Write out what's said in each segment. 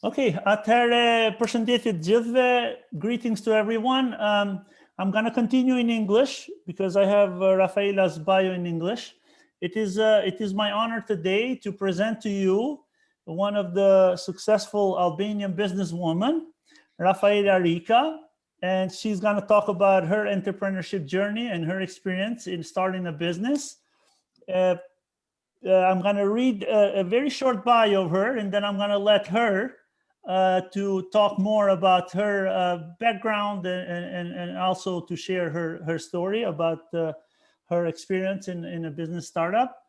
Okay, atëherë përshëndetje të gjithëve. Greetings to everyone. I'm going to continue in English because I have Rafaela's bio in English. It is my honor today to present to you one of the successful Albanian businesswomen, Rafaela Rica, and she's going to talk about her entrepreneurship journey and her experience in starting a business. I'm going to read a very short bio of her, and then I'm going to let her to talk more about her background and also to share her story about her experience in a business startup.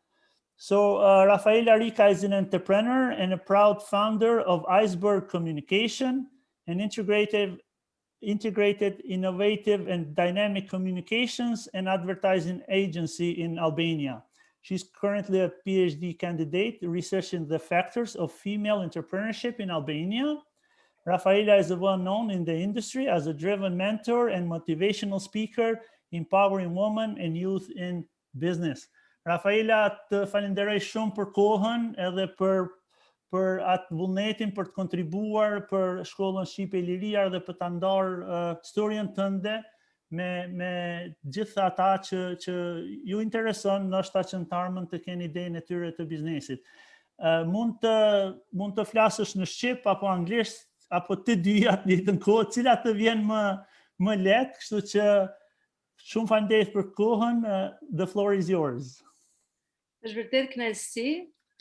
So Rafaela Rica is an entrepreneur and a proud founder of Iceberg Communication, an integrated, innovative, and dynamic communications and advertising agency in Albania. She's currently a PhD candidate researching the factors of female entrepreneurship in Albania. Rafaela is well known in the industry as a driven mentor and motivational speaker, empowering women and youth in business. Rafaela, të falenderoj shumë për kohën edhe për atë vullnetin për të kontribuar për shkollën Shqipe Liria dhe për ta ndarë historinë tënde me gjithë ata që ju intereson ndoshta që në të ardhmen të keni idenë e tyre të biznesit. Mund të flasësh në shqip apo anglisht apo të dyja në njëjtën kohë, cila të vjen më lehtë, kështu që shumë faleminderit për kohën. The floor is yours. Është vërtet kënaqësi,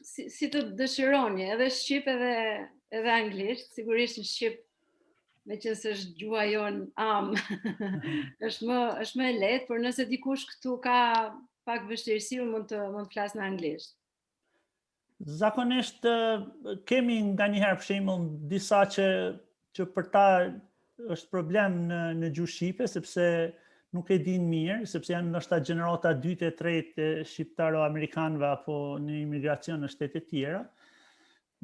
si të dëshironi, edhe shqip edhe anglisht, sigurisht në shqip, meqense është gjuha jon am, është më e lehtë, por nëse dikush këtu ka pak vështirësi, mund të flas në anglisht. Zakonisht kemi nganjëherë për shembull disa që për ta është problem në gjuhë shqipe, sepse nuk e din mirë, sepse janë ndoshta gjenerata 2 e 3 shqiptaro-amerikanëve apo në imigracion në shtete tjera.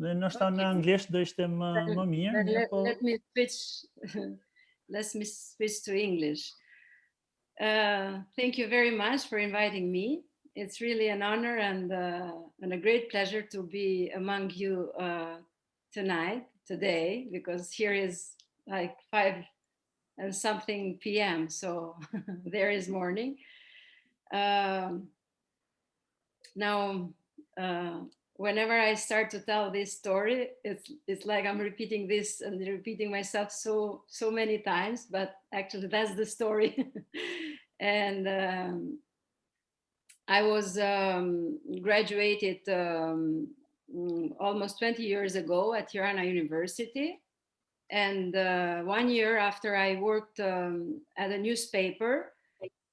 Dhe ndoshta në anglisht do ishte më mirë. Let me switch to English. Thank you very much for inviting me. It's really an honor and a great pleasure to be among you today, because here is like 5 and something p.m. So there is morning. Now, whenever I start to tell this story, it's like I'm repeating this and repeating myself so many times, but actually that's the story. And I was graduated almost 20 years ago at Tirana University. And 1 year after I worked at a newspaper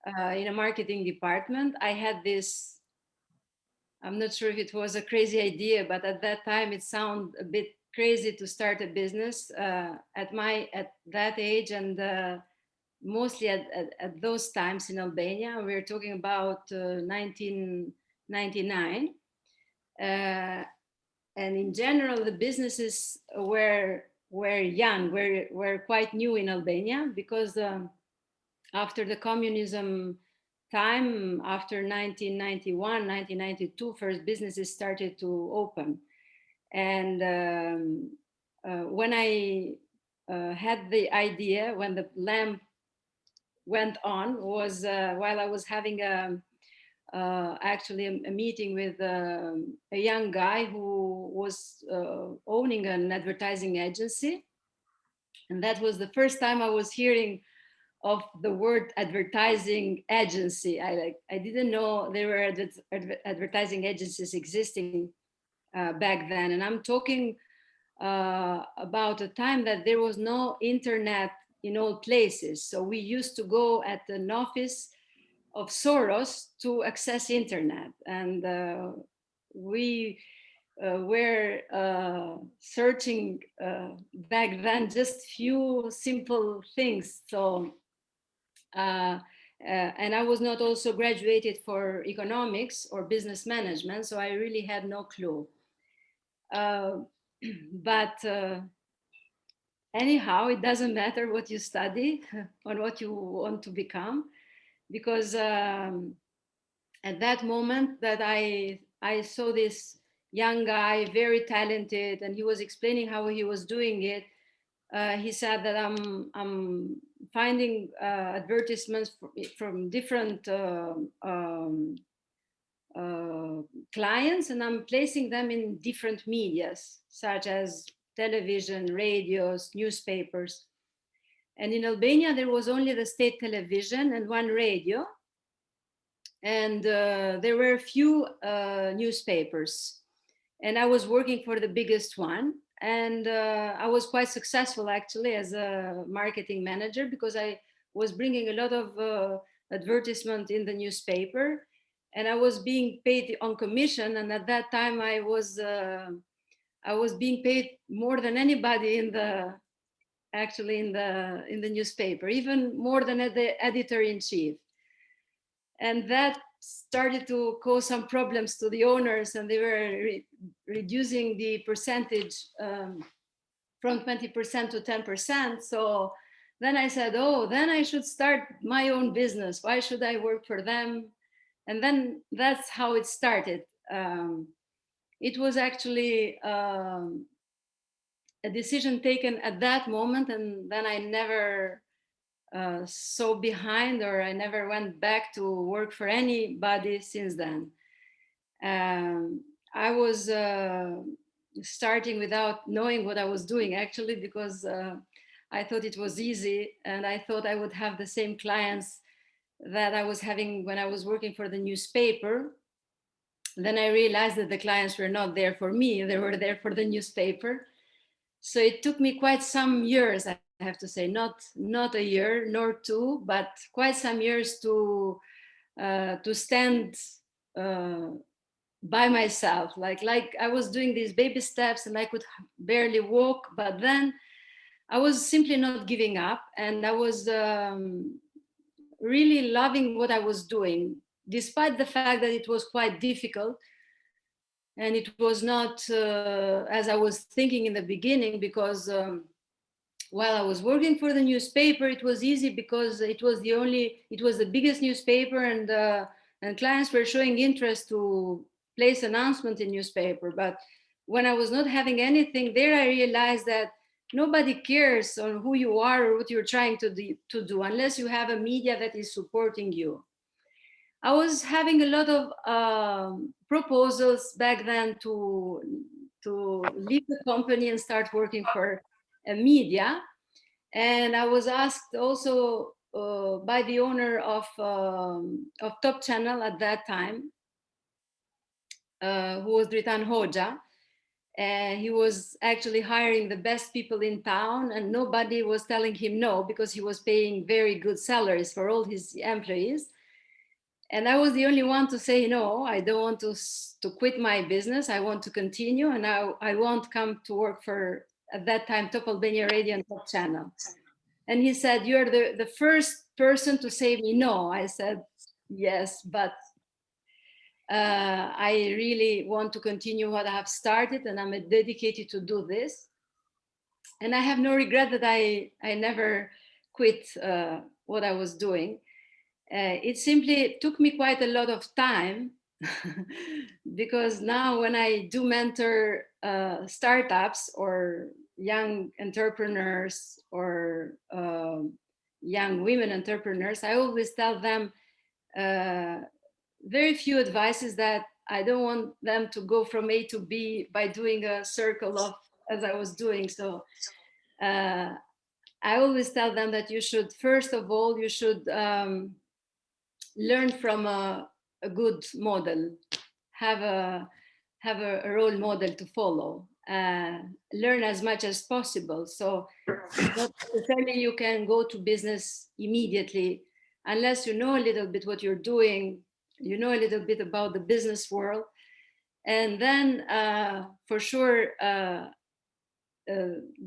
in a marketing department, I had this, I'm not sure if it was a crazy idea, but at that time it sounded a bit crazy to start a business at that age, and mostly at those times in Albania. We're talking about 1999. And in general, the businesses were young, were quite new in Albania, because after the communism time, after 1991, 1992, first businesses started to open. And when I had the idea, when the lamp went on, was while I was having actually a meeting with a young guy who was owning an advertising agency. And that was the first time I was hearing of the word advertising agency. I didn't know there were advertising agencies existing back then. And I'm talking about a time that there was no internet in all places. So we used to go at an office of Soros to access internet. And we were searching back then just few simple things. So, and I was not also graduated for economics or business management, so I really had no clue. But anyhow, it doesn't matter what you study or what you want to become, because at that moment that I saw this young guy, very talented, and he was explaining how he was doing it. He said that I'm finding advertisements from different clients, and I'm placing them in different medias, such as television, radios, newspapers. And in Albania, there was only the state television and one radio. And there were a few newspapers. And I was working for the biggest one. And I was quite successful, actually, as a marketing manager, because I was bringing a lot of advertisement in the newspaper. And I was being paid on commission. And at that time, I was being paid more than anybody in the newspaper, even more than the editor-in-chief. And that started to cause some problems to the owners, and they were reducing the percentage from 20% to 10%. So then I said, oh, then I should start my own business. Why should I work for them? And then that's how it started. It was actually a decision taken at that moment, and then I never so behind, or I never went back to work for anybody since then. I was starting without knowing what I was doing, actually, because I thought it was easy, and I thought I would have the same clients that I was having when I was working for the newspaper. Then I realized that the clients were not there for me, they were there for the newspaper. So it took me quite some years, I have to say, not a year nor two, but quite some years to stand by myself. Like I was doing these baby steps, and I could barely walk, but then I was simply not giving up, and I was really loving what I was doing, despite the fact that it was quite difficult. And it was not as I was thinking in the beginning, because while I was working for the newspaper, it was easy because it was the biggest newspaper, and clients were showing interest to place announcement in newspaper. But when I was not having anything there, I realized that nobody cares on who you are or what you're trying to do unless you have a media that is supporting you. I was having a lot of proposals back then to leave the company and start working for a media. And I was asked also by the owner of Top Channel at that time, who was Dritan Hoja. And he was actually hiring the best people in town, and nobody was telling him no, because he was paying very good salaries for all his employees. And I was the only one to say, no, I don't want to quit my business. I want to continue, and I won't come to work for, at that time, Top Albania Radio and Top Channel. And he said, you're the first person to say me no. I said, yes, but I really want to continue what I have started, and I'm dedicated to do this. And I have no regret that I never quit what I was doing. It simply took me quite a lot of time because now when I do mentor startups or young entrepreneurs or young women entrepreneurs, I always tell them very few advices that I don't want them to go from A to B by doing a circle of, as I was doing. So I always tell them that you should, first of all, you should learn from a good model, have a role model to follow, learn as much as possible. So not necessarily you can go to business immediately unless you know a little bit what you're doing, you know a little bit about the business world. And then for sure,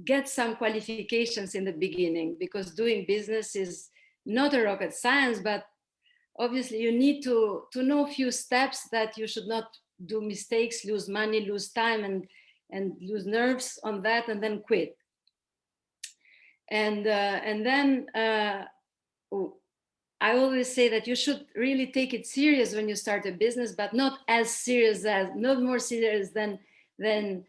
get some qualifications in the beginning, because doing business is not a rocket science, but obviously you need to know a few steps that you should not do mistakes, lose money, lose time, and lose nerves on that, and then quit. And then I always say that you should really take it serious when you start a business, but not more serious than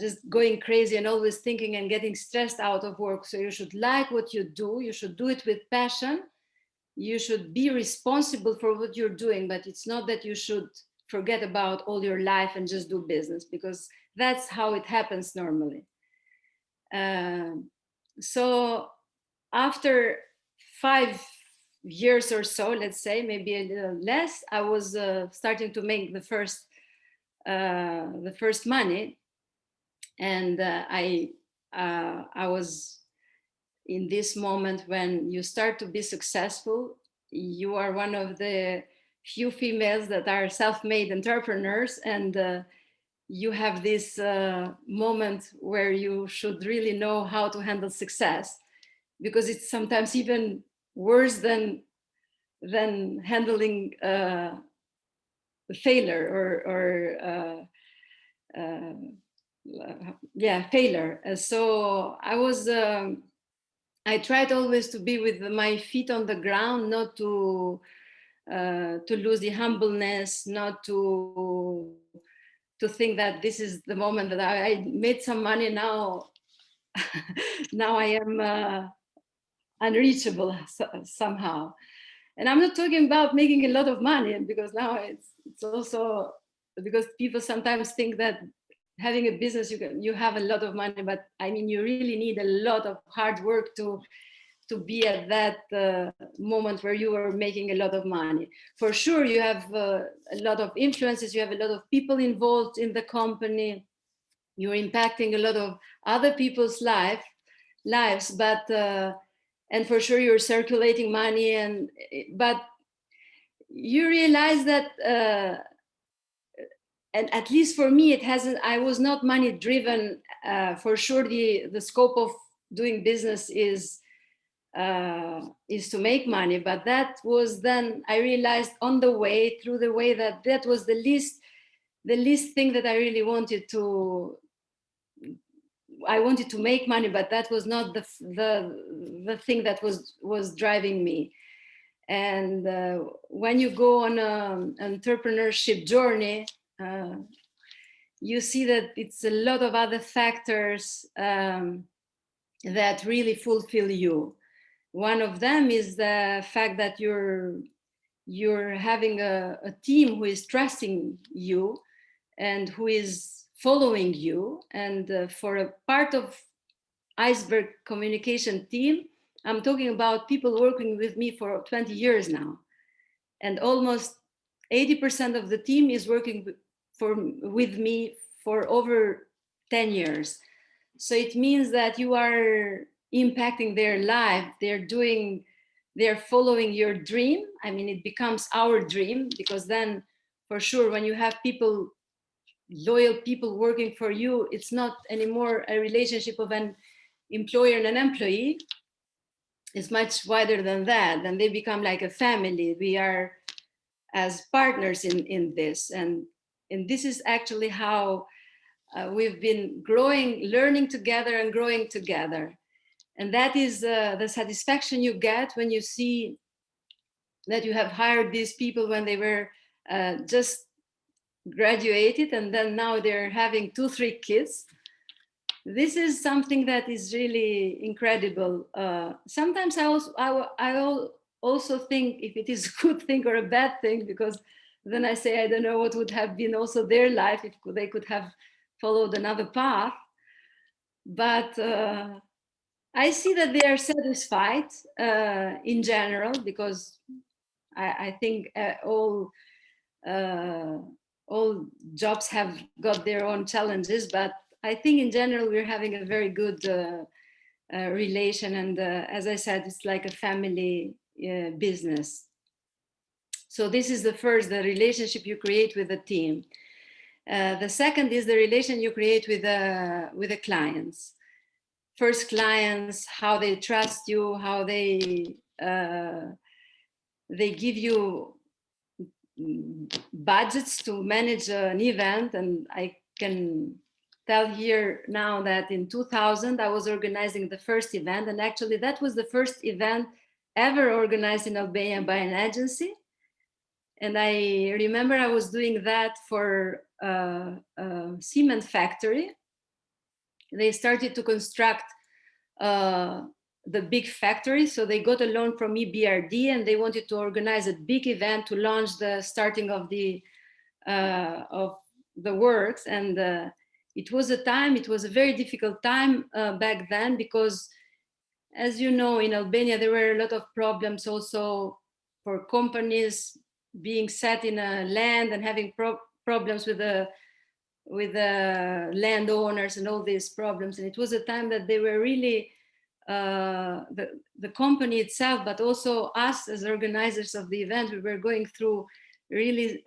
just going crazy and always thinking and getting stressed out of work. So you should like what you do. You should do it with passion. You should be responsible for what you're doing, but it's not that you should forget about all your life and just do business, because that's how it happens normally. So after 5 years or so, let's say, maybe a little less, I was starting to make the first money, and I was in this moment when you start to be successful. You are one of the few females that are self-made entrepreneurs, and you have this moment where you should really know how to handle success, because it's sometimes even worse than handling failure or failure. So I tried always to be with my feet on the ground, not to lose the humbleness, not to think that this is the moment that I made some money now. Now I am unreachable somehow. And I'm not talking about making a lot of money, because now it's also because people sometimes think that having a business you have a lot of money, but I mean you really need a lot of hard work to be at that moment where you are making a lot of money. For sure, you have a lot of influences, you have a lot of people involved in the company, you're impacting a lot of other people's lives, but and for sure you're circulating money, but you realize that and at least for me, I was not money driven. For sure, the scope of doing business is to make money, but that was then I realized on the way through the way that was the least thing that I really wanted to. I wanted to make money, but that was not the thing that was driving me. And when you go on an entrepreneurship journey, you see that it's a lot of other factors that really fulfill you. One of them is the fact that you're having a team who is trusting you and who is following you. And for a part of Iceberg communication team, I'm talking about people working with me for 20 years now. And almost 80% of the team is working with me for over 10 years. So it means that you are impacting their life. They're following your dream. I mean, it becomes our dream, because then for sure, when you have loyal people working for you, it's not anymore a relationship of an employer and an employee. It's much wider than that. And they become like a family. We are as partners in this. And this is actually how we've been growing, learning together and growing together. And that is the satisfaction you get when you see that you have hired these people when they were just graduated, and then now they're having 2-3 kids. This is something that is really incredible. Sometimes I also think if it is a good thing or a bad thing, because then I say I don't know what would have been also their life if they could have followed another path. But I see that they are satisfied in general, because I think all jobs have got their own challenges, but I think in general we're having a very good relation, and as I said, it's like a family business. So this is the relationship you create with the team. The second is the relation you create with the clients. First, clients, how they trust you, how they give you budgets to manage an event. And I can tell here now that in 2000 I was organizing the first event, and actually that was the first event ever organized in Albania by an agency. And I remember I was doing that for a cement factory. They started to construct the big factory. So they got a loan from EBRD and they wanted to organize a big event to launch the starting of the works. And it was a very difficult time back then, because as you know, in Albania, there were a lot of problems also for companies being set in a land and having problems with the landowners and all these problems. And it was a time that they were really, the company itself, but also us as organizers of the event, we were going through really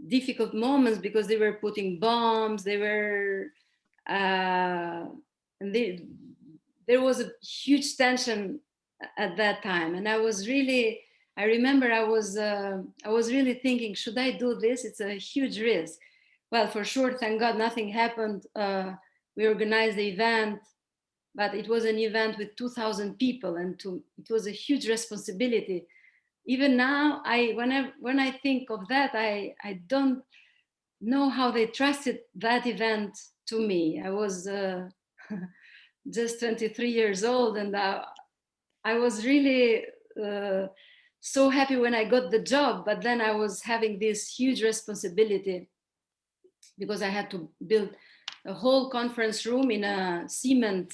difficult moments, because they were putting bombs, they were, and there was a huge tension at that time. And I remember I was really thinking, should I do this? It's a huge risk. Well, for sure, thank God, nothing happened. We organized the event, but it was an event with 2,000 people, and it was a huge responsibility. Even now, when I think of that, I don't know how they trusted that event to me. I was just 23 years old, and I was really so happy when I got the job, but then I was having this huge responsibility, because I had to build a whole conference room in a cement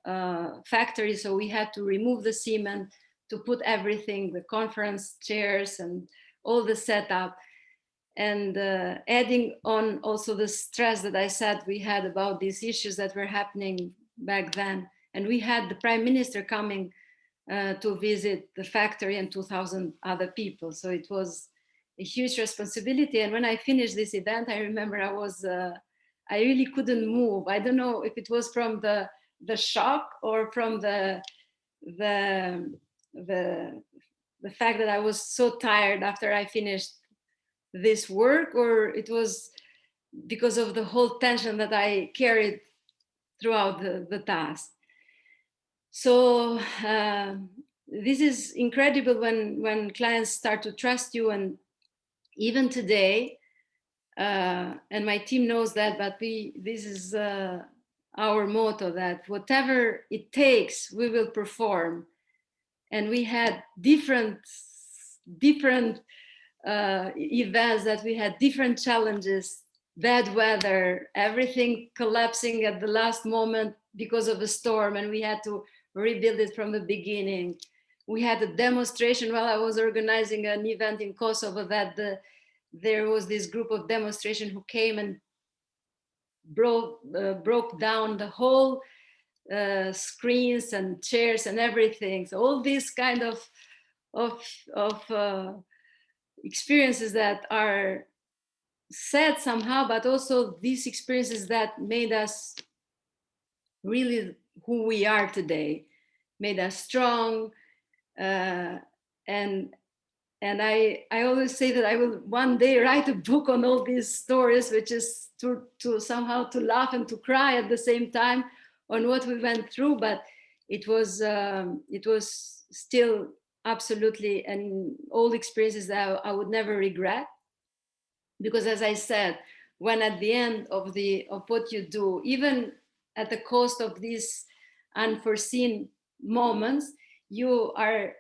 factory. So we had to remove the cement, to put everything, the conference chairs and all the setup. And adding on also the stress that I said we had about these issues that were happening back then. And we had the Prime Minister coming to visit the factory, and 2,000 other people. So it was a huge responsibility. And when I finished this event, I remember I really couldn't move. I don't know if it was from the shock or from the fact that I was so tired after I finished this work, or it was because of the whole tension that I carried throughout the task. So this is incredible when clients start to trust you. And even today, and my team knows that, but this is our motto, that whatever it takes, we will perform. And we had different events, that we had different challenges, bad weather, everything collapsing at the last moment because of a storm, and we had to rebuild it from the beginning. We had a demonstration while I was organizing an event in Kosovo, that there was this group of demonstration who came and broke down the whole screens and chairs and everything. So all these kind of experiences that are sad somehow, but also these experiences that made us really who we are today, made us strong. And I always say that I will one day write a book on all these stories, which is to somehow to laugh and to cry at the same time on what we went through. But it was still absolutely an old experiences that I would never regret, because as I said, when at the end of what you do, even at the cost of these unforeseen moments, you are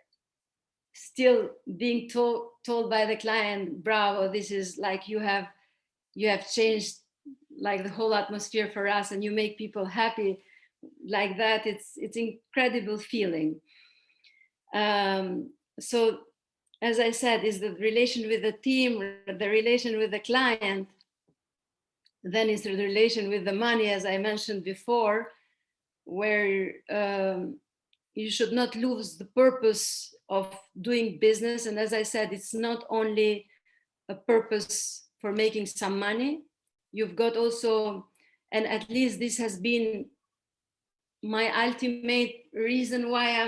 still being told by the client, bravo, this is like you have changed like the whole atmosphere for us, and you make people happy like that. It's incredible feeling. So as I said, is the relation with the team, the relation with the client, then is the relation with the money, as I mentioned before, where you should not lose the purpose of doing business. And as I said, it's not only a purpose for making some money. You've got also, and at least this has been my ultimate reason why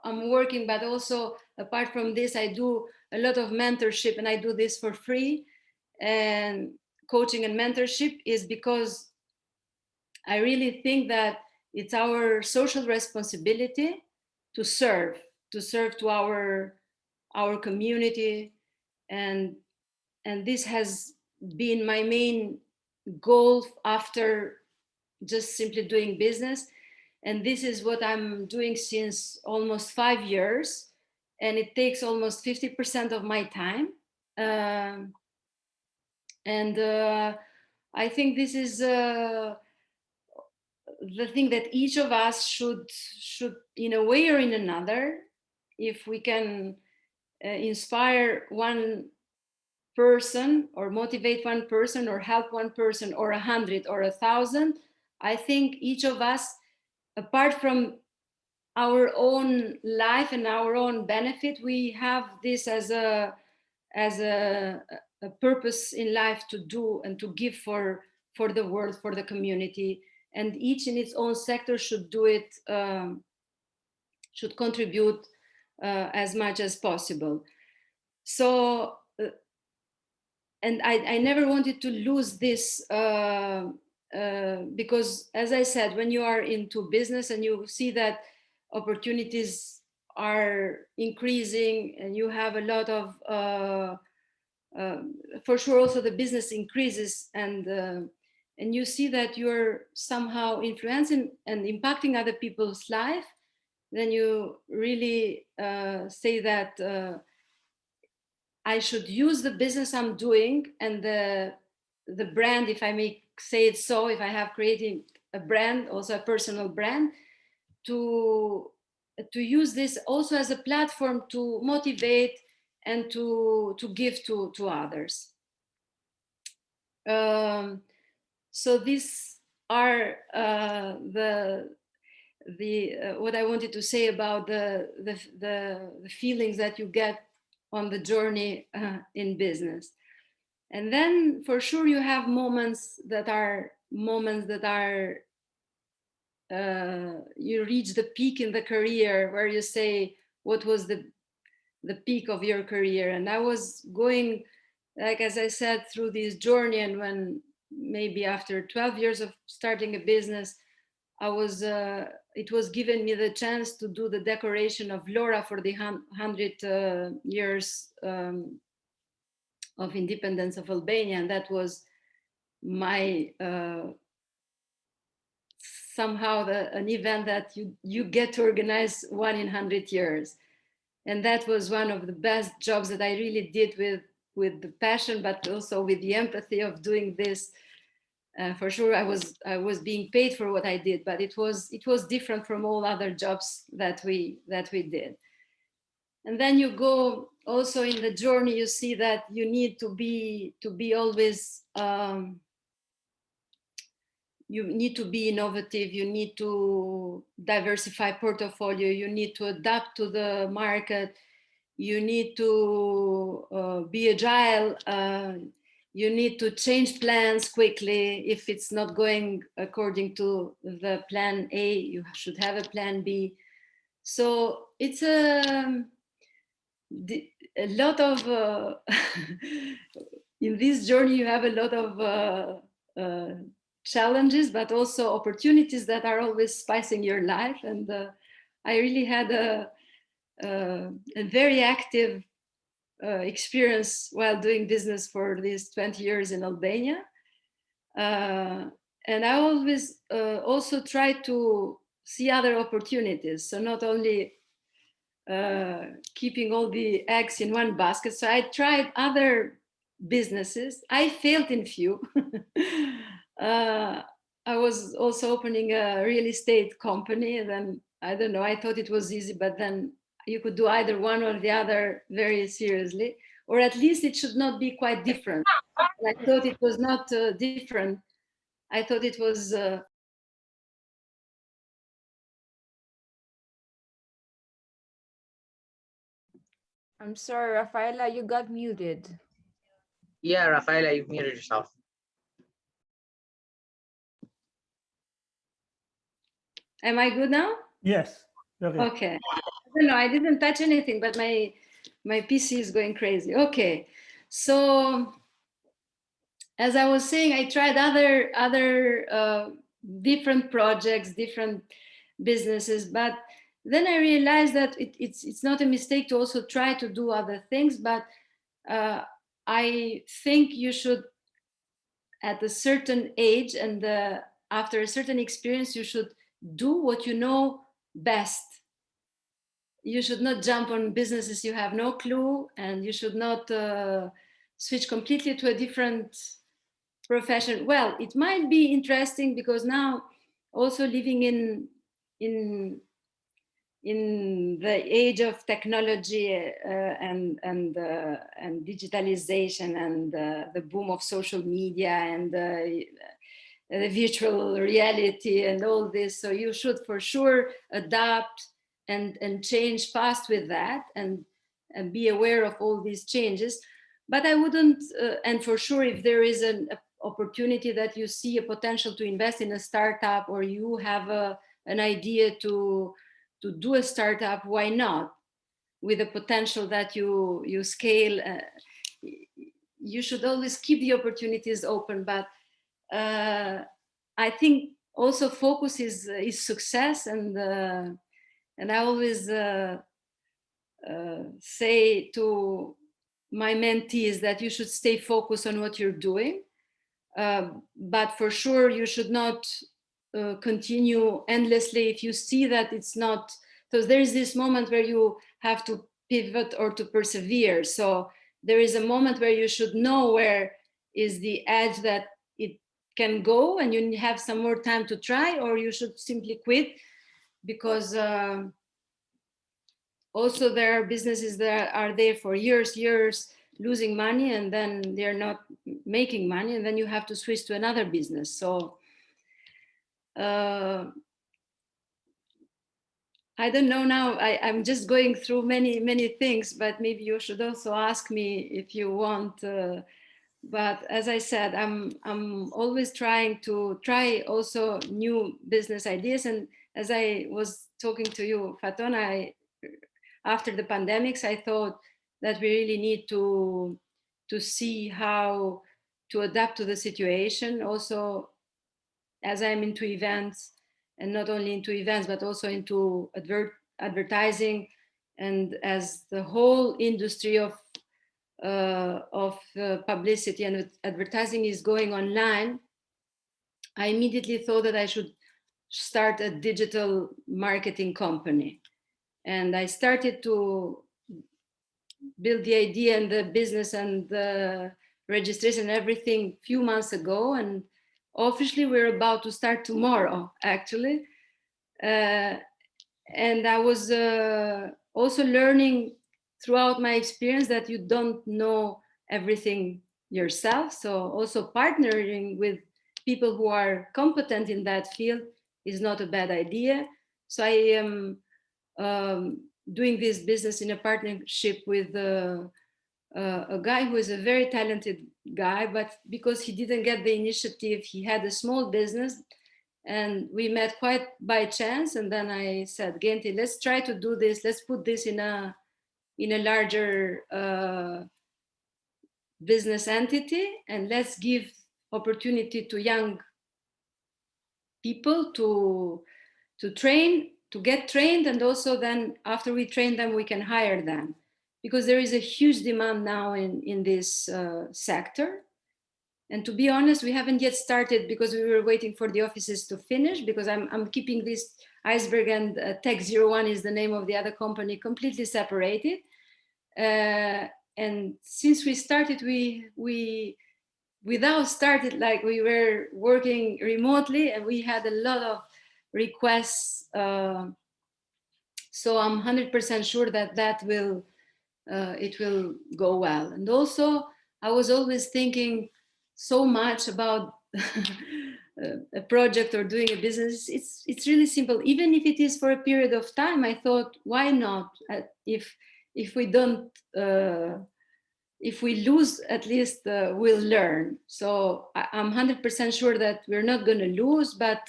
I'm working, but also apart from this, I do a lot of mentorship, and I do this for free. And coaching and mentorship is because I really think that it's our social responsibility to serve to our community, and this has been my main goal after just simply doing business. And this is what I'm doing since almost 5 years, and it takes almost 50% of my time. And I think this is the thing that each of us should, in a way or in another, if we can inspire one person or motivate one person or help one person or 100 or 1,000, I think each of us, apart from our own life and our own benefit, we have this as a purpose in life to do and to give for the world, for the community, and each in its own sector should do it, should contribute as much as possible. So and I never wanted to lose this, because, as I said, when you are into business and you see that opportunities are increasing and you have a lot of, for sure, also the business increases, and you see that you're somehow influencing and impacting other people's life, then you really say that I should use the business I'm doing and the brand, if I may say it so, if I have created a brand, also a personal brand, to use this also as a platform to motivate and to give to others. So these are what I wanted to say about the feelings that you get on the journey in business. And then for sure you have moments that are you reach the peak in the career where you say, what was the peak of your career? And I was going, like, as I said, through this journey, and when maybe after 12 years of starting a business, it was given me the chance to do the decoration of Laura for the 100 years of independence of Albania, and that was my somehow an event that you get to organize one in 100 years, and that was one of the best jobs that I really did with the passion, but also with the empathy of doing this. For sure, I was being paid for what I did, but it was different from all other jobs that we did. And then you go also in the journey, you see that you need to be always, you need to be innovative, you need to diversify portfolio, you need to adapt to the market, you need to be agile, you need to change plans quickly. If it's not going according to the plan A, you should have a plan B. So it's a lot of, in this journey, you have a lot of challenges, but also opportunities that are always spicing your life. And I really had a very active experience while doing business for these 20 years in Albania. And I always also try to see other opportunities. So not only keeping all the eggs in one basket. So I tried other businesses. I failed in few. I was also opening a real estate company, and then I don't know, I thought it was easy, but then you could do either one or the other very seriously, or at least it should not be quite different. I thought it was not different. I thought it was I'm sorry, Rafaela, you got muted. Yeah, Rafaela, you've muted yourself. Am I good now? Yes. Okay. I don't know, I didn't touch anything, but my PC is going crazy. Okay. So as I was saying, I tried other different projects, different businesses, but then I realized that it's not a mistake to also try to do other things, but I think you should, at a certain age and after a certain experience, you should do what you know best. You should not jump on businesses you have no clue, and you should not switch completely to a different profession. Well, it might be interesting because now also living in the age of technology and digitalization and the boom of social media and the virtual reality and all this. So you should for sure adapt and change fast with that and be aware of all these changes. But I wouldn't, and for sure, if there is an opportunity that you see a potential to invest in a startup, or you have an idea to do a startup, why not? With the potential that you scale, you should always keep the opportunities open. But I think also focus is success, and I always say to my mentees that you should stay focused on what you're doing, but for sure you should not continue endlessly if you see that it's not. So there is this moment where you have to pivot or to persevere. So there is a moment where you should know where is the edge that it can go, and you have some more time to try, or you should simply quit, because also there are businesses that are there for years losing money, and then they're not making money, and then you have to switch to another business. So I don't know now. I'm just going through many things, but maybe you should also ask me if you want. But as I said, I'm always trying to try also new business ideas. And as I was talking to you, Fatona, after the pandemics, I thought that we really need to see how to adapt to the situation. Also, as I'm into events, and not only into events, but also into advertising, and as the whole industry of publicity and advertising is going online, I immediately thought that I should start a digital marketing company. And I started to build the idea and the business and the registration and everything a few months ago. And officially we're about to start tomorrow, actually. And I was also learning throughout my experience that you don't know everything yourself. So also partnering with people who are competent in that field is not a bad idea. So I am doing this business in a partnership with a guy who is a very talented guy, but because he didn't get the initiative, he had a small business, and we met quite by chance. And then I said, Genti, let's try to do this. Let's put this in a larger business entity, and let's give opportunity to young people to train, to get trained, and also then after we train them, we can hire them, because there is a huge demand now in this sector. And to be honest, we haven't yet started because we were waiting for the offices to finish, because I'm keeping this Iceberg and Tech01 is the name of the other company, completely separated. And since we started, we like we were working remotely, and we had a lot of requests. So I'm 100% sure that will it will go well. And also, I was always thinking so much about a project or doing a business. It's really simple. Even if it is for a period of time, I thought, why not? If we don't, if we lose, at least we'll learn. So I'm 100% sure that we're not going to lose, but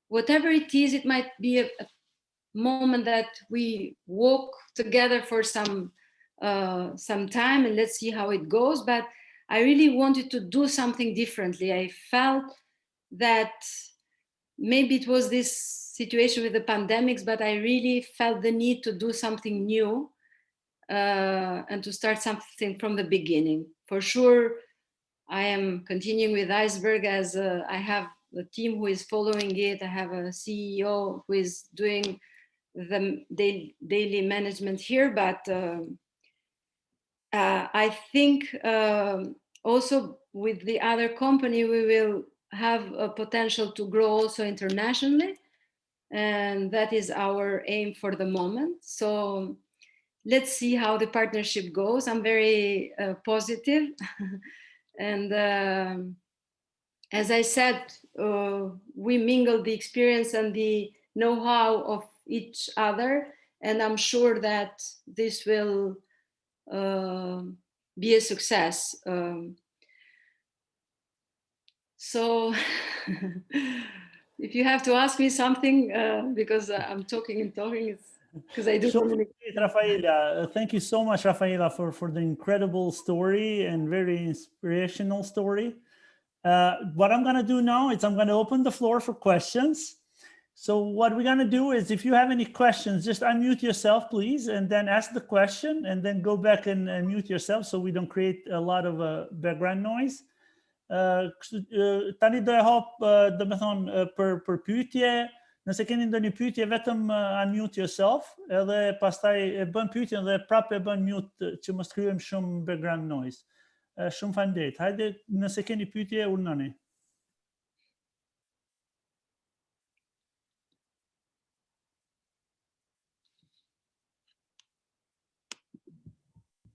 whatever it is, it might be a moment that we walk together for some time, and let's see how it goes. But I really wanted to do something differently. I felt that maybe it was this situation with the pandemics, but I really felt the need to do something new and to start something from the beginning. For sure, I am continuing with Iceberg as I have a team who is following it. I have a CEO who is doing the daily management here, but I think also with the other company, we will have a potential to grow also internationally. And that is our aim for the moment. So let's see how the partnership goes. I'm very positive. And as I said, we mingle the experience and the know-how of each other. And I'm sure that this will be a success. So if you have to ask me something, because I'm talking and talking, it's because I do So, communicate. Rafaela, thank you so much, Rafaela, for the incredible story and very inspirational story. What I'm going to do now is I'm going to open the floor for questions. So what we're going to do is if you have any questions, just unmute yourself, please, and then ask the question and then go back and mute yourself so we don't create a lot of background noise. Tani do e hop domethën për pyetje, nëse keni ndonjë pyetje vetëm unmute yourself edhe pastaj e bën pyetjen dhe prapë e bën mute që mos krijojmë shumë background noise. Shumë faleminderit. Hajde nëse keni pyetje urnoni.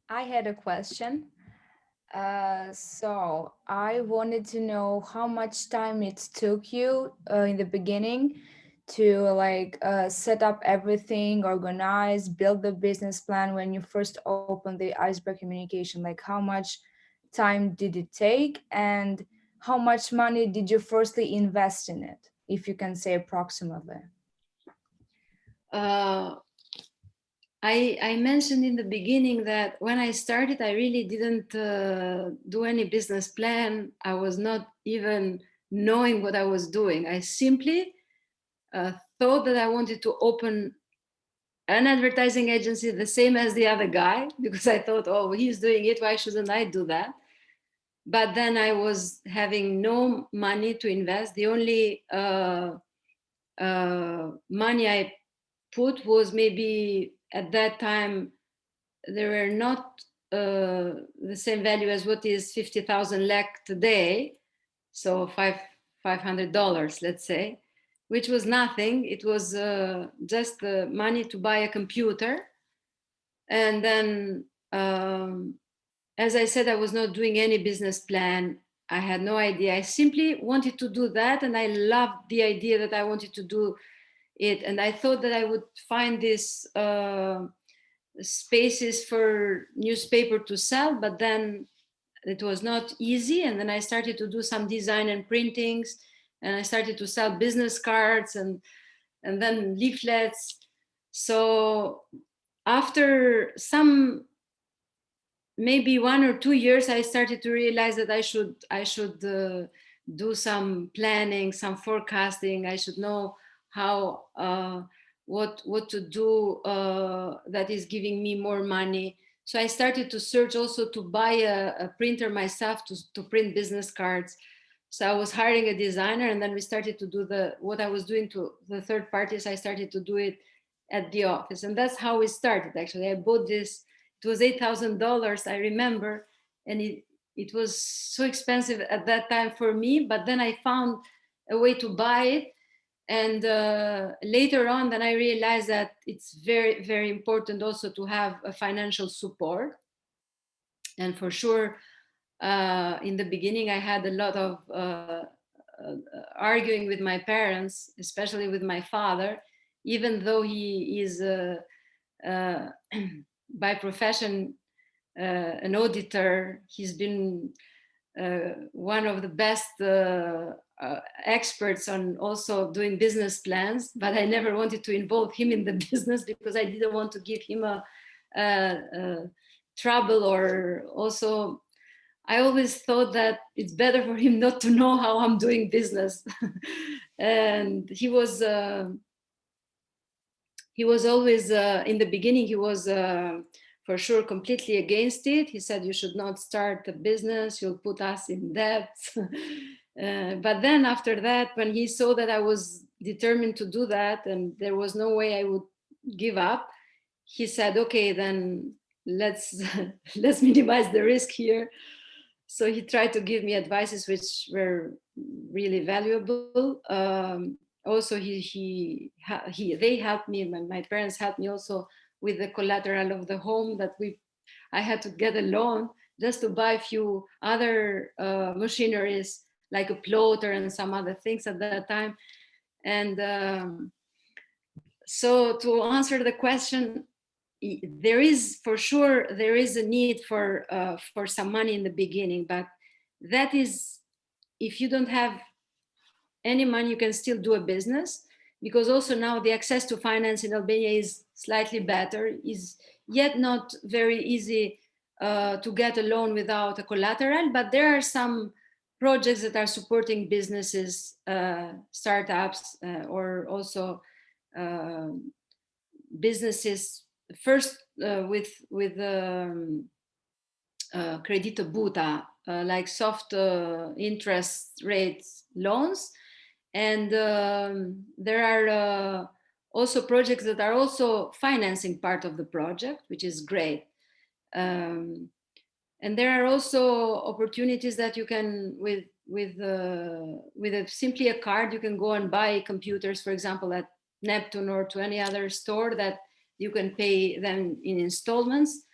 I had a question. So I wanted to know how much time it took you in the beginning to set up everything, organize, build the business plan when you first opened the Iceberg Communication. Like how much time did it take and how much money did you firstly invest in it, if you can say approximately? I mentioned in the beginning that when I started, I really didn't do any business plan. I was not even knowing what I was doing. I simply thought that I wanted to open an advertising agency the same as the other guy, because I thought, oh, he's doing it, why shouldn't I do that? But then I was having no money to invest. The only money I put was maybe at that time, there were not the same value as what is 50,000 lek today. So $500, let's say, which was nothing. It was just the money to buy a computer. And then, as I said, I was not doing any business plan. I had no idea. I simply wanted to do that. And I loved the idea that I wanted to do it. And I thought that I would find this spaces for newspaper to sell, but then it was not easy. And then I started to do some design and printings, and I started to sell business cards and then leaflets. So after some maybe 1 or 2 years, I started to realize that I should do some planning, some forecasting. I should know how what to do that is giving me more money. So I started to search also to buy a printer myself to print business cards. So I was hiring a designer, and then we started to do what I was doing to the third parties. I started to do it at the office, and that's how it started. Actually, I bought this. It was $8,000, I remember, and it was so expensive at that time for me. But then I found a way to buy it. And later on, then I realized that it's very, very important also to have a financial support. And for sure, in the beginning, I had a lot of arguing with my parents, especially with my father, even though he is by profession an auditor. He's been one of the best experts on also doing business plans, but I never wanted to involve him in the business because I didn't want to give him a trouble. Or also I always thought that it's better for him not to know how I'm doing business. And he was always, in the beginning, he was for sure completely against it. He said, you should not start a business, you'll put us in debt. But then after that, when he saw that I was determined to do that and there was no way I would give up, he said, okay, then let's let's minimize the risk here. So he tried to give me advices which were really valuable. Also, they helped me. My parents helped me also with the collateral of the home that I had to get a loan just to buy a few other machineries like a plotter and some other things at that time. And so to answer the question, there is for sure there is a need for some money in the beginning, but that is, if you don't have any money, you can still do a business, because also now the access to finance in Albania is slightly better, is yet not very easy to get a loan without a collateral, but there are some projects that are supporting businesses, startups, or also businesses first with credito buta, like soft interest rates loans. And there are also projects that are also financing part of the project, which is great. And there are also opportunities that you can, simply a card, you can go and buy computers, for example, at Neptune or to any other store that you can pay them in installments.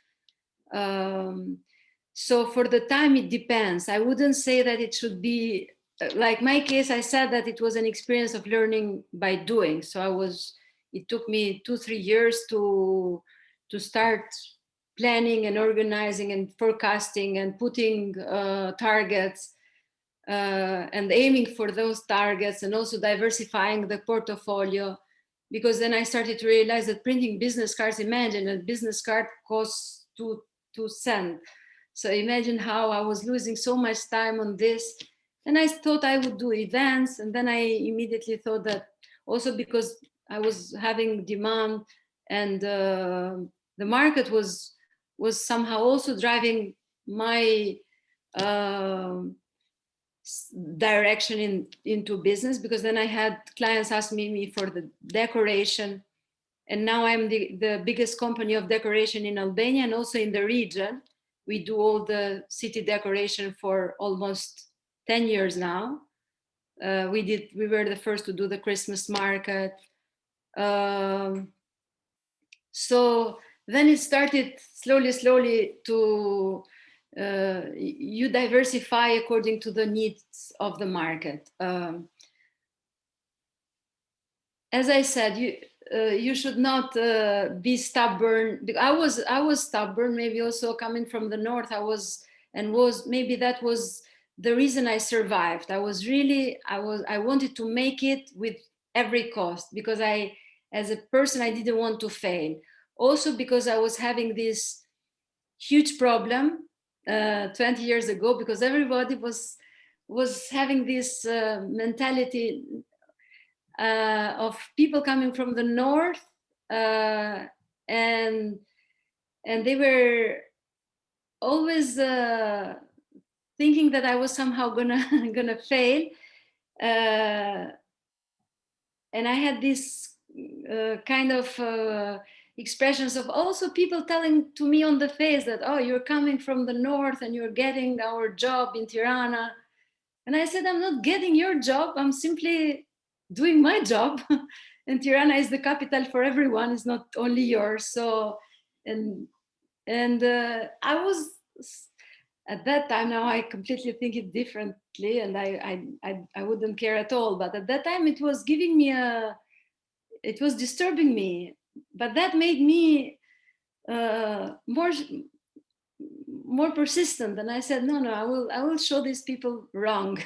So for the time, it depends. I wouldn't say that it should be like my case. I said that it was an experience of learning by doing. So it took me 2-3 years to start planning and organizing and forecasting and putting targets and aiming for those targets, and also diversifying the portfolio. Because then I started to realize that printing business cards, imagine a business card costs 2 cents. So imagine how I was losing so much time on this. And I thought I would do events. And then I immediately thought that also because I was having demand, and the market was somehow also driving my direction into business, because then I had clients ask me for the decoration, and now I'm the biggest company of decoration in Albania and also in the region. We do all the city decoration for almost 10 years now. We were the first to do the Christmas market. So then it started slowly to you diversify according to the needs of the market. As I said, you should not be stubborn. I was stubborn, maybe also coming from the north. Maybe that was the reason I survived. I wanted to make it with every cost, because as a person, I didn't want to fail. Also because I was having this huge problem 20 years ago, because everybody was having this mentality of people coming from the north, and they were always thinking that I was somehow gonna fail, and I had this kind of expressions of also people telling to me on the face that, oh, you're coming from the north and you're getting our job in Tirana. And I said, I'm not getting your job, I'm simply doing my job. And Tirana is the capital for everyone, it's not only yours. So, and I was at that time, now I completely think it differently, and I wouldn't care at all. But at that time, it was giving me it was disturbing me. But that made me more persistent, and I said, no, I will show these people wrong.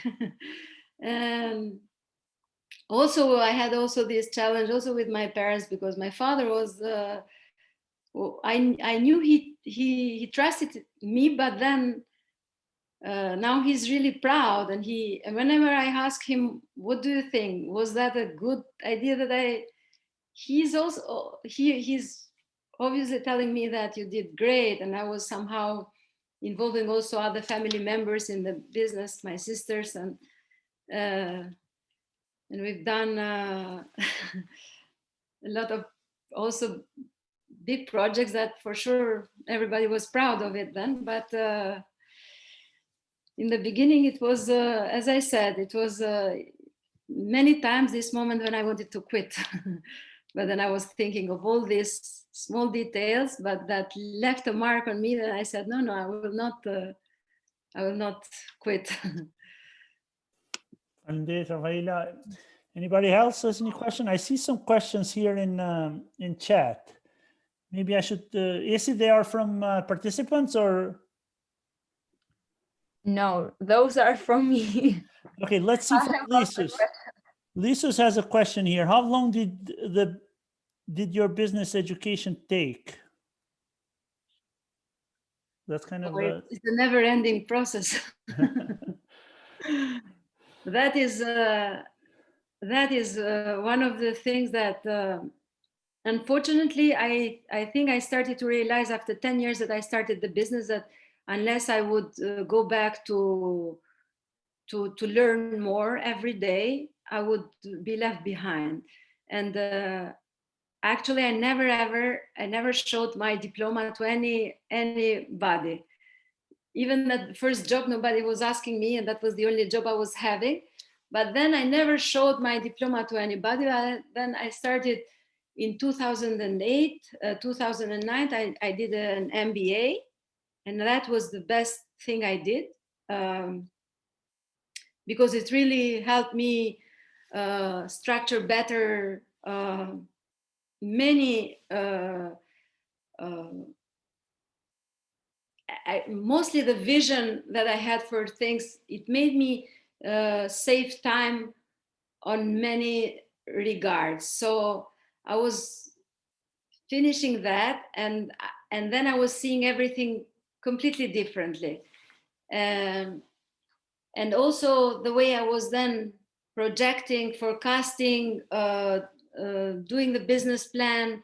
And also I had also this challenge also with my parents, because my father was I knew he trusted me, but then now he's really proud, and whenever I ask him, what do you think, was that a good idea that he's obviously telling me that you did great, and I was somehow involving also other family members in the business, my sisters, and we've done a lot of also big projects that for sure everybody was proud of it then, but in the beginning it was, as I said, it was many times this moment when I wanted to quit. But then I was thinking of all these small details, but that left a mark on me, that I said, no, I will not quit. Indeed, Rafaela. Anybody else has any question? I see some questions here in chat. Maybe I should, Isi, they are from participants or? No, those are from me. Okay, let's see from Lisus. Lisus has a question here. How long did your business education take? That's kind of it's a never-ending process. That is one of the things that unfortunately I think I started to realize after 10 years that I started the business, that unless I would go back to learn more every day, I would be left behind. And actually I never showed my diploma to anybody. Even at the first job, nobody was asking me, and that was the only job I was having. But then I never showed my diploma to anybody. Then I started in 2008, 2009, I did an MBA, and that was the best thing I did, because it really helped me structure better many mostly the vision that I had for things. It made me save time on many regards. So I was finishing that, and then I was seeing everything completely differently. And also the way I was then projecting, forecasting, doing the business plan.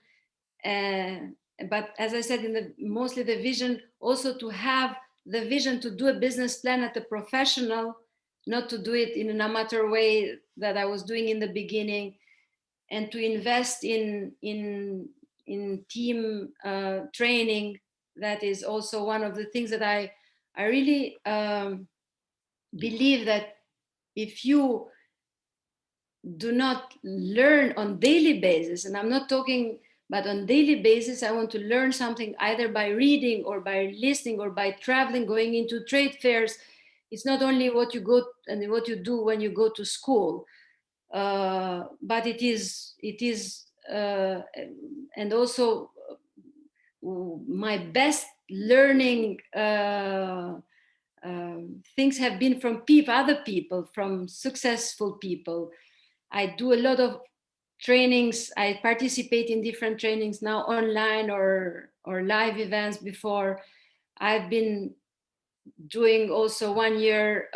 But as I said, mostly the vision, also to have the vision to do a business plan at a professional, not to do it in an amateur way that I was doing in the beginning, and to invest in team training. That is also one of the things that I really believe, that if you do not learn on daily basis, and I'm not talking, but on daily basis, I want to learn something either by reading or by listening or by traveling, going into trade fairs. It's not only what you go and what you do when you go to school, but it is, and also my best learning things have been from other people, from successful people. I do a lot of trainings. I participate in different trainings now, online or live events. Before, I've been doing also 1 year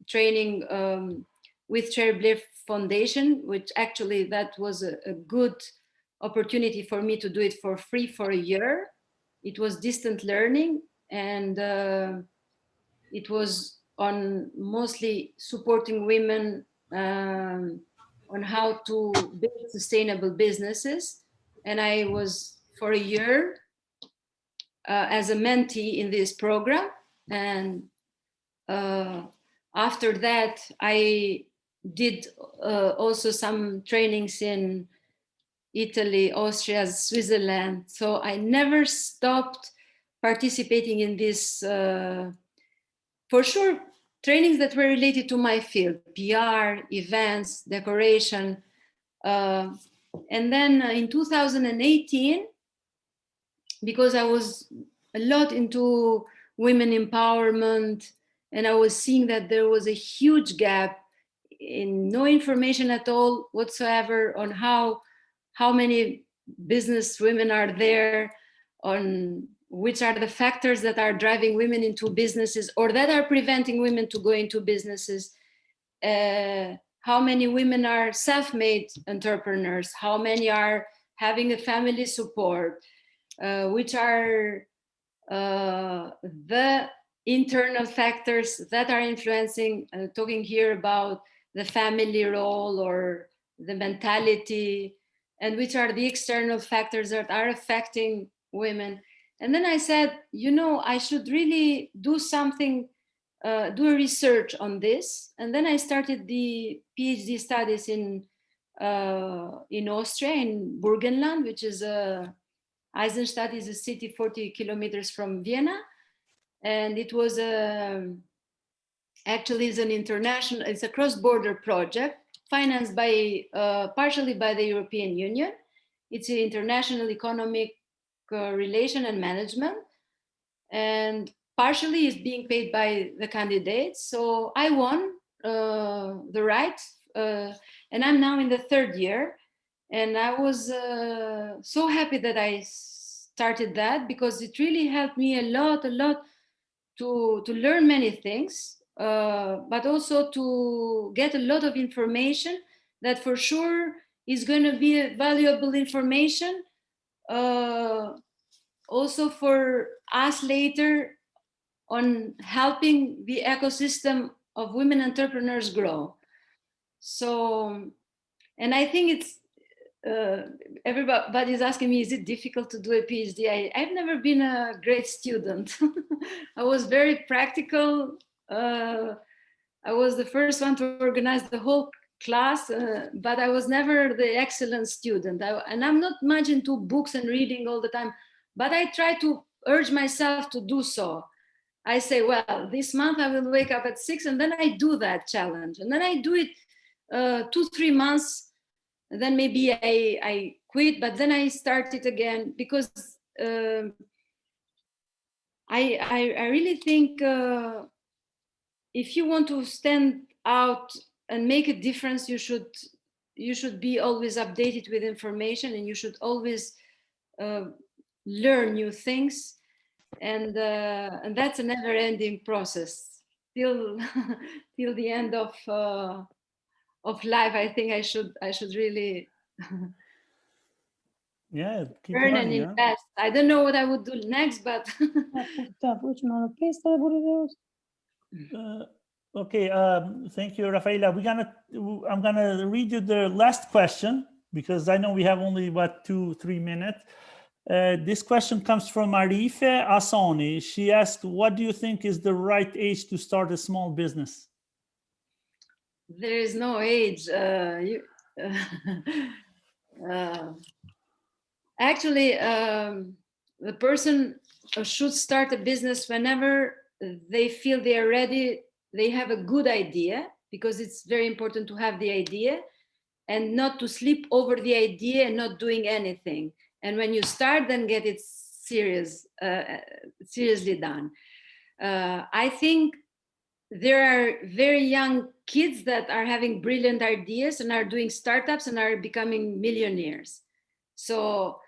training with Cherry Blair Foundation, which actually that was a good opportunity for me to do it for free for a year. It was distant learning, and it was on mostly supporting women on how to build sustainable businesses. And I was for a year as a mentee in this program. And after that, I did also some trainings in Italy, Austria, Switzerland. So I never stopped participating in this, for sure, trainings that were related to my field, PR, events, decoration. And then in 2018, because I was a lot into women empowerment, and I was seeing that there was a huge gap in no information at all whatsoever on how many business women are there, on which are the factors that are driving women into businesses or that are preventing women to go into businesses. How many women are self-made entrepreneurs? How many are having a family support? Which are the internal factors that are influencing, talking here about the family role or the mentality, and which are the external factors that are affecting women. And then I said, you know, I should really do something, do a research on this. And then I started the PhD studies in Austria, in Burgenland, which is Eisenstadt is a city 40 kilometers from Vienna. And it was actually is an international, it's a cross-border project financed by partially by the European Union. It's an international economic relation and management, and partially is being paid by the candidates. So I won the right, and I'm now in the third year. And I was so happy that I started that, because it really helped me a lot to learn many things, but also to get a lot of information that for sure is going to be valuable information also for us later on helping the ecosystem of women entrepreneurs grow. So, and I think it's, everybody's asking me, is it difficult to do a PhD? I've never been a great student. I was very practical. I was the first one to organize the whole class, but I was never the excellent student. And I'm not much into books and reading all the time, but I try to urge myself to do so. I say, well, this month I will wake up at 6, and then I do that challenge. And then I do it 2-3 months. And then maybe I quit, but then I start it again, because I really think if you want to stand out and make a difference, you should be always updated with information, and you should always learn new things, and that's a never-ending process till till the end of life. I think I should really keep learn and learning, yeah. invest. I don't know what I would do next, but Okay, thank you, Rafaela. I'm gonna read you the last question, because I know we have only about 2-3 minutes. This question comes from Arife Asoni. She asked, what do you think is the right age to start a small business? there is no age. Actually, the person should start a business whenever they feel they are ready, they have a good idea, because it's very important to have the idea and not to sleep over the idea and not doing anything. And when you start, then get it seriously done. I think there are very young kids that are having brilliant ideas and are doing startups and are becoming millionaires. So,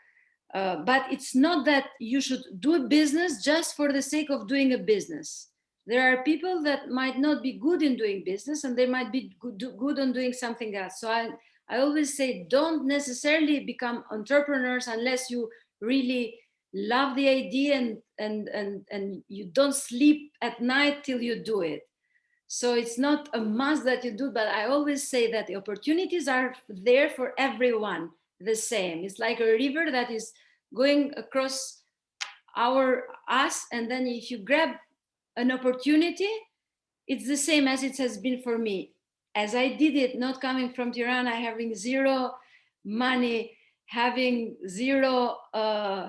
but it's not that you should do a business just for the sake of doing a business. There are people that might not be good in doing business, and they might be good on doing something else. So I always say, don't necessarily become entrepreneurs unless you really love the idea and you don't sleep at night till you do it. So it's not a must that you do, but I always say that the opportunities are there for everyone the same. It's like a river that is going across us, and then if you grab an opportunity, it's the same as it has been for me. As I did it, not coming from Tirana, having zero money, having zero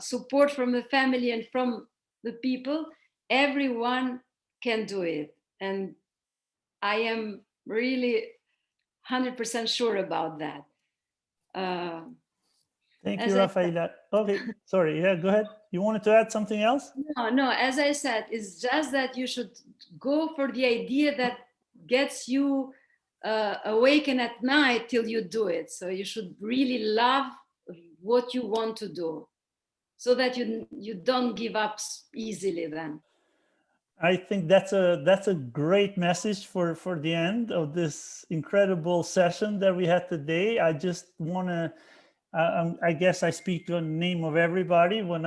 support from the family and from the people, everyone can do it. And I am really 100% sure about that. Thank you, Rafaela. Okay, sorry, yeah, go ahead. You wanted to add something else? No, as I said, it's just that you should go for the idea that gets you awakened at night till you do it. So you should really love what you want to do. so that you don't give up easily then. I think that's a great message for the end of this incredible session that we had today. I just want to, I guess I speak on the name of everybody when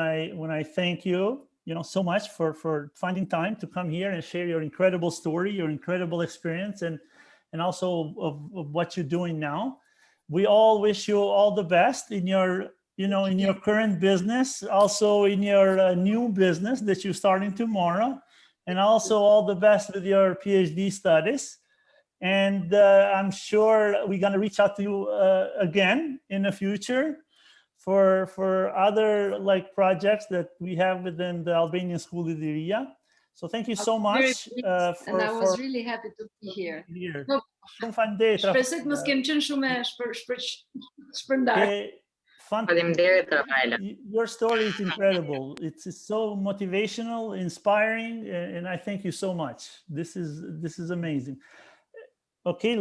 I thank you, so much for finding time to come here and share your incredible story, your incredible experience, and also of what you're doing now. We all wish you all the best in your in your current business, also in your new business that you're starting tomorrow, and also all the best with your PhD studies. And I'm sure we're going to reach out to you again in the future for other projects that we have within the Albanian School of the Ria. So thank you so much. And I was really happy to be here. No, Shumë faleminderit. Shpresoj të mos kem qenë shumë shpërndar. Faleminderit, Rafaela. Your story is incredible. It's so motivational, inspiring, and I thank you so much. This is amazing. Okay.